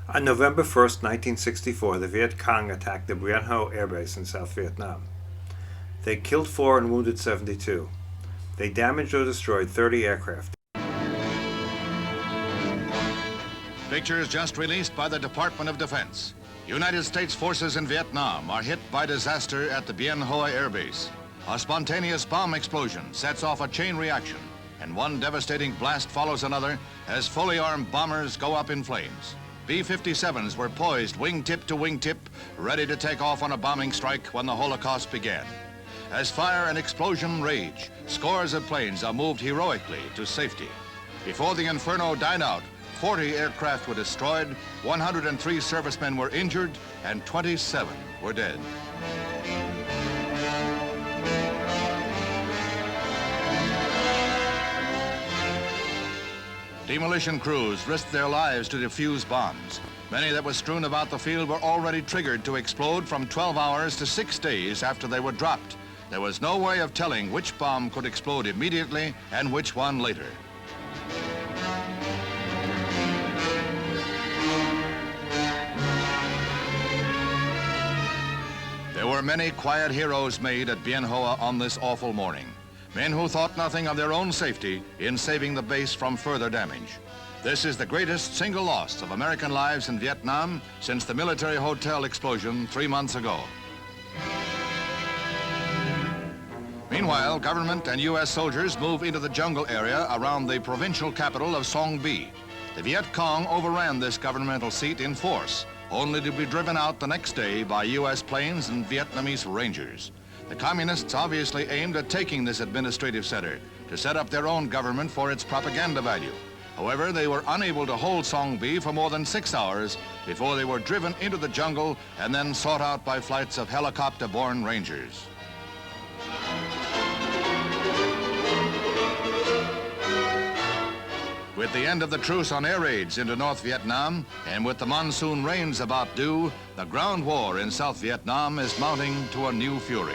On November 1st, 1964, the Viet Cong attacked the Bien Hoa Air Base in South Vietnam. They killed 4 and wounded 72. They damaged or destroyed 30 aircraft. Pictures just released by the Department of Defense. United States forces in Vietnam are hit by disaster at the Bien Hoa Air Base. A spontaneous bomb explosion sets off a chain reaction, and one devastating blast follows another as fully armed bombers go up in flames. B-57s were poised wingtip to wingtip, ready to take off on a bombing strike when the Holocaust began. As fire and explosion rage, scores of planes are moved heroically to safety. Before the inferno died out, 40 aircraft were destroyed, 103 servicemen were injured, and 27 were dead. Demolition crews risked their lives to defuse bombs. Many that were strewn about the field were already triggered to explode from 12 hours to 6 days after they were dropped. There was no way of telling which bomb could explode immediately and which one later. There were many quiet heroes made at Bien Hoa on this awful morning. Men who thought nothing of their own safety in saving the base from further damage. This is the greatest single loss of American lives in Vietnam since the military hotel explosion 3 months ago. Meanwhile, government and U.S. soldiers move into the jungle area around the provincial capital of Song Bi. The Viet Cong overran this governmental seat in force, only to be driven out the next day by U.S. planes and Vietnamese Rangers. The communists obviously aimed at taking this administrative center to set up their own government for its propaganda value. However, they were unable to hold Song Bi for more than 6 hours before they were driven into the jungle and then sought out by flights of helicopter-borne Rangers. With the end of the truce on air raids into North Vietnam, and with the monsoon rains about due, the ground war in South Vietnam is mounting to a new fury.